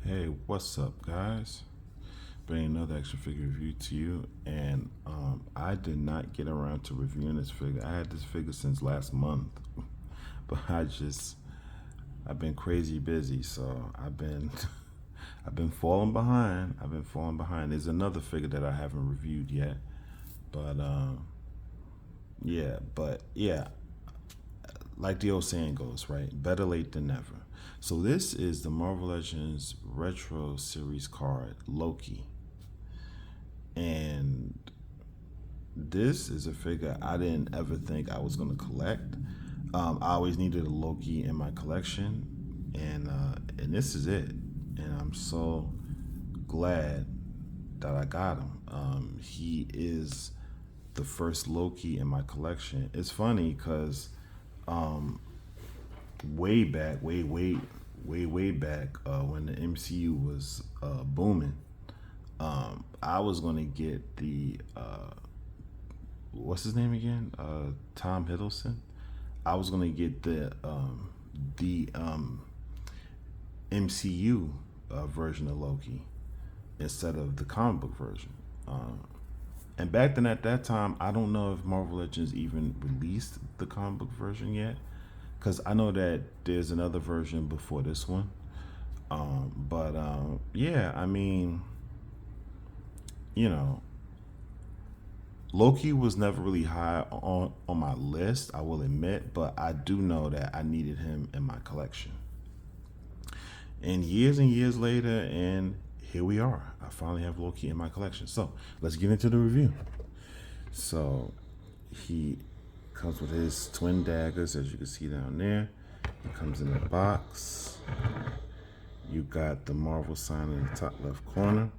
Hey, what's up, guys? Bringing another action figure review to you, and I did not get around to reviewing this figure. I had this figure since last month, but I've been crazy busy, so I've been I've been falling behind. I've been falling behind. There's another figure that I haven't reviewed yet, but yeah, like the old saying goes, right? Better late than never. So this is the Marvel Legends Retro Series card, Loki. And this is a figure I didn't ever think I was going to collect. I always needed a Loki in my collection, and this is it. And I'm so glad that I got him. He is the first Loki in my collection. It's funny because way back, way back, when the MCU was booming, I was gonna get the what's his name again? Tom Hiddleston. I was gonna get the MCU version of Loki instead of the comic book version. And back then, at that time, I don't know if Marvel Legends even released the comic book version yet, because I know that there's another version before this one. Yeah, I mean, you know, Loki was never really high on my list, I will admit, but I do know that I needed him in my collection. And years later, and here we are. I finally have Loki in my collection. So let's get into the review. So he comes with his twin daggers, as you can see down there. He comes in a box. You got the Marvel sign in the top left corner.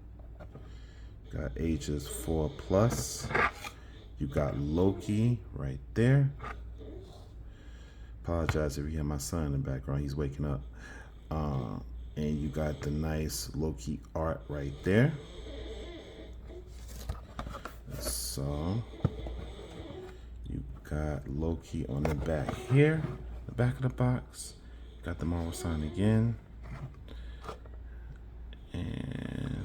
Got ages 4 plus. You got Loki right there. Apologize if you hear my son in the background. He's waking up. And you got the nice Loki art right there. So you got Loki on the back here, the back of the box. Got the Marvel sign again. And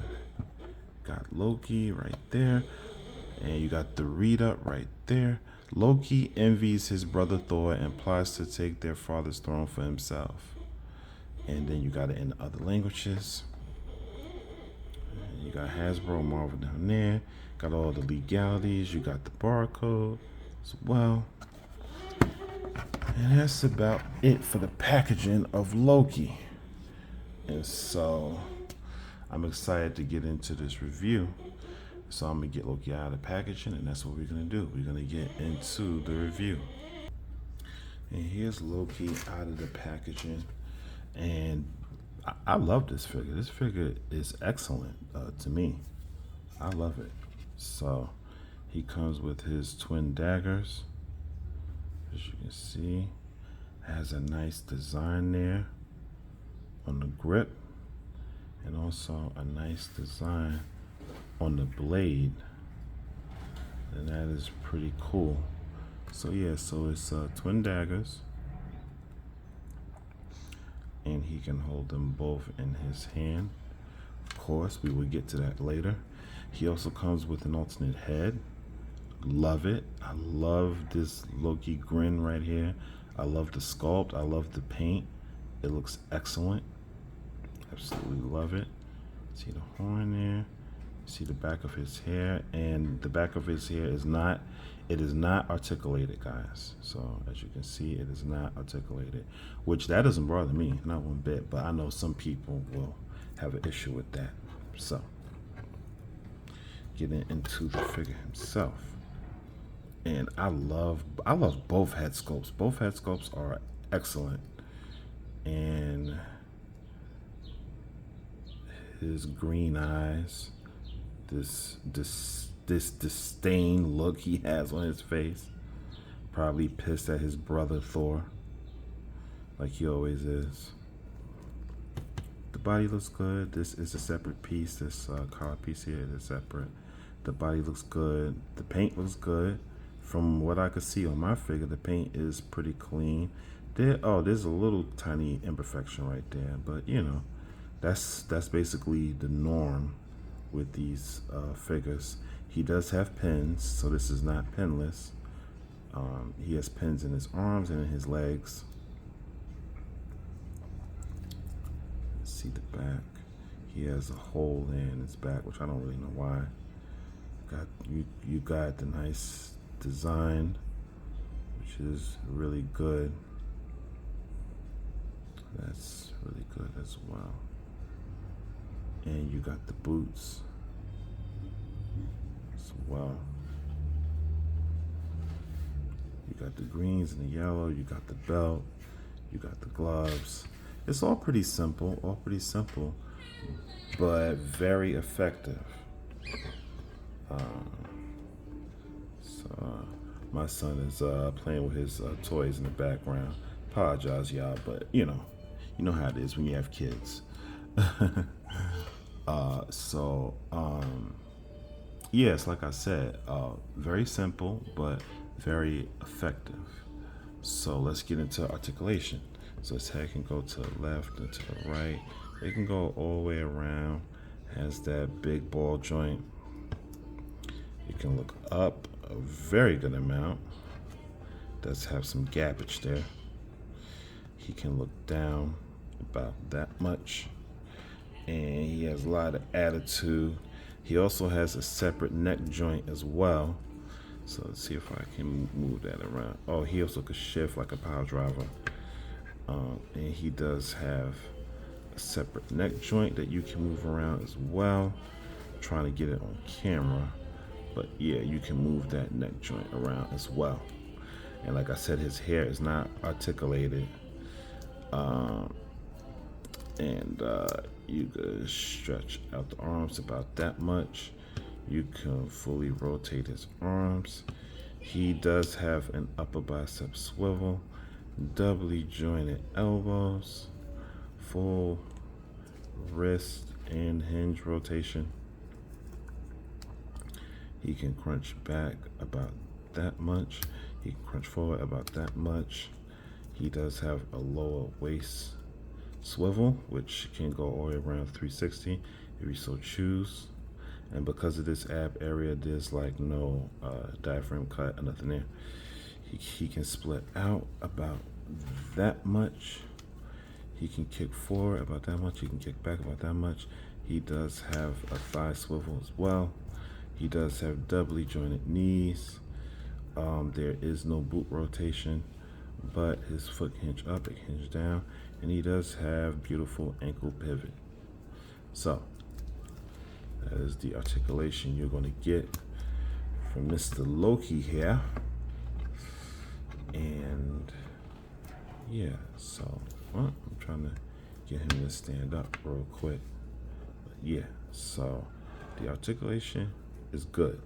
got Loki right there. And you got the read up right there. Loki envies his brother Thor and plots to take their father's throne for himself. And then you got it in other languages. You got Hasbro Marvel down there. Got all the legalities. You got the barcode as well. And that's about it for the packaging of Loki. And so I'm excited to get into this review. So I'm going to get Loki out of the packaging, and that's what we're going to do. We're going to get into the review. And here's Loki out of the packaging. And I love this figure. This figure is excellent to me. I love it. So he comes with his twin daggers. As you can see, has a nice design there on the grip, and also a nice design on the blade, and that is pretty cool. So yeah, so it's twin daggers, and he can hold them both in his hand. Of course, we will get to that later. He also comes with an alternate head. Love it. I love this Loki grin right here. I love the sculpt. I love the paint. It looks excellent. Absolutely love it. See the horn there. See the back of his hair, and the back of his hair is not articulated, guys. So as you can see, it is not articulated, which that doesn't bother me, not one bit, but I know some people will have an issue with that. So getting into the figure himself, and I love both head sculpts. Both head sculpts are excellent, and his green eyes, this disdain look he has on his face, probably pissed at his brother Thor, like he always is. The body looks good. This is a separate piece. This collar piece here is separate. The body looks good. The paint looks good. From what I could see on my figure, the paint is pretty clean. There's a little tiny imperfection right there, but you know, that's basically the norm with these figures. He does have pins, so this is not pinless. He has pins in his arms and in his legs. Let's see the back. He has a hole in his back, which I don't really know why. You got the nice design, which is really good. That's really good as well. And you got the boots as well. You got the greens and the yellow. You got the belt. You got the gloves. It's all pretty simple. But very effective. My son is playing with his toys in the background. Apologize, y'all, but you know how it is when you have kids. Yes, like I said, very simple but very effective. So let's get into articulation. So his head can go to the left and to the right. It can go all the way around. Has that big ball joint. It can look up a very good amount. Does have some gappage there. He can look down about that much. And he has a lot of attitude. He also has a separate neck joint as well. So let's see if I can move that around. Oh, he also could shift like a power driver. And he does have a separate neck joint that you can move around as well. I'm trying to get it on camera. But yeah, you can move that neck joint around as well. And like I said, his hair is not articulated. You could stretch out the arms about that much. You can fully rotate his arms. He does have an upper bicep swivel, doubly jointed elbows, full wrist and hinge rotation. He can crunch back about that much. He can crunch forward about that much. He does have a lower waist swivel, which can go all the way around 360 if you so choose. And because of this ab area, there's like no diaphragm cut or nothing there. He can split out about that much. He can kick forward about that much. He can kick back about that much. He does have a thigh swivel as well. He does have doubly jointed knees. There is no boot rotation, but his foot can hinge up, it can hinge down, and he does have beautiful ankle pivot. So that is the articulation you're going to get from Mr. Loki here. And yeah, so I'm trying to get him to stand up real quick. But yeah, so the articulation is good.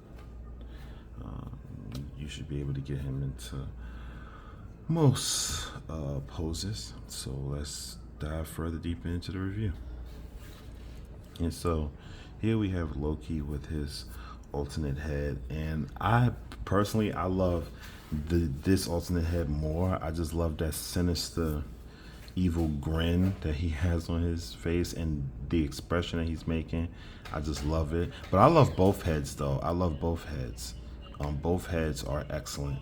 You should be able to get him into most poses. So let's dive further deep into the review. And so here we have Loki with his alternate head, and I personally love this alternate head more. I just love that sinister, evil grin that he has on his face and the expression that he's making. I just love it. But I love both heads though. I love both heads. Both heads are excellent.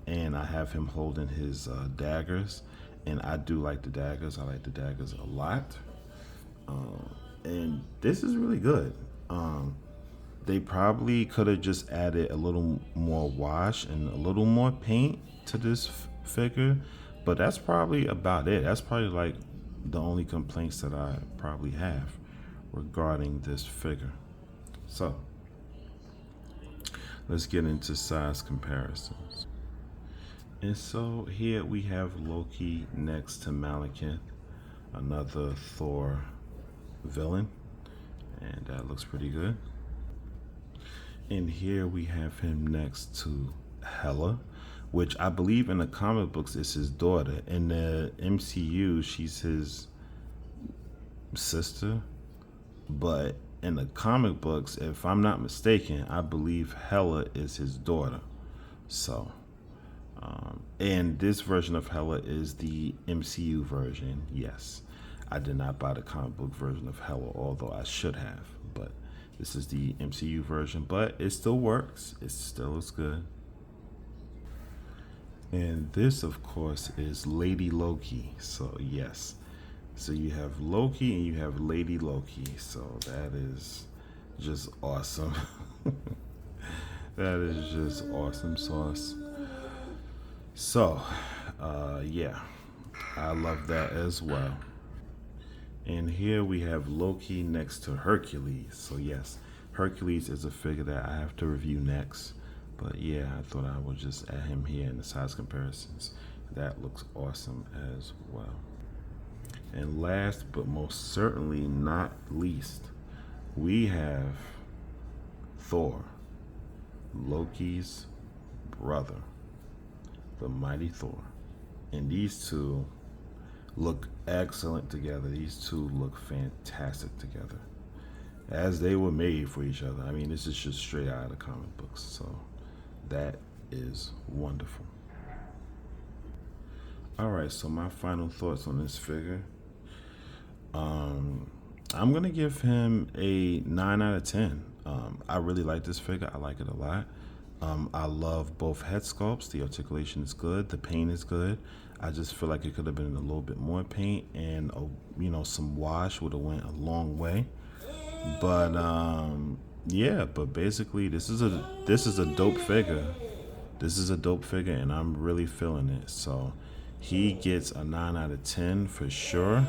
And I have him holding his daggers, and I do like the daggers. I like the daggers a lot. And this is really good. They probably could have just added a little more wash and a little more paint to this figure, but that's probably about it. That's probably like the only complaints that I probably have regarding this figure. So let's get into size comparisons. And so here we have Loki next to Malekith, another Thor villain, and that looks pretty good. And here we have him next to Hela, which I believe in the comic books is his daughter. In the MCU, she's his sister, but in the comic books, if I'm not mistaken, I believe Hela is his daughter. So and this version of Hela is the MCU version, yes. I did not buy the comic book version of Hella, although I should have. But this is the MCU version, but it still works. It still looks good. And this, of course, is Lady Loki. So, yes. So you have Loki and you have Lady Loki. So that is just awesome. That is just awesome sauce. So, yeah, I love that as well. And here we have Loki next to Hercules. So, yes, Hercules is a figure that I have to review next. But yeah, I thought I would just add him here in the size comparisons. That looks awesome as well. And last but most certainly not least, we have Thor, Loki's brother, the mighty Thor. And these two look excellent together. These two look fantastic together, as they were made for each other. I mean, this is just straight out of the comic books. So that is wonderful. All right, so my final thoughts on this figure. I'm gonna give him a 9 out of 10. I really like this figure. I like it a lot. I love both head sculpts. The articulation is good. The paint is good. I just feel like it could have been a little bit more paint, and some wash would have went a long way. But yeah. But basically, this is a dope figure. This is a dope figure, and I'm really feeling it. So he gets a 9 out of 10 for sure.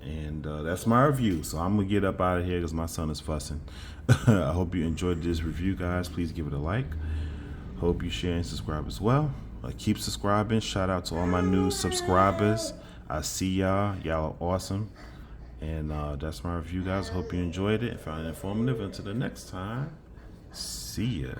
And that's my review. So I'm going to get up out of here because my son is fussing. I hope you enjoyed this review, guys. Please give it a like. Hope you share and subscribe as well. Keep subscribing. Shout out to all my new subscribers. I see y'all. Y'all are awesome. And that's my review, guys. Hope you enjoyed it and found it informative. Until the next time, see ya.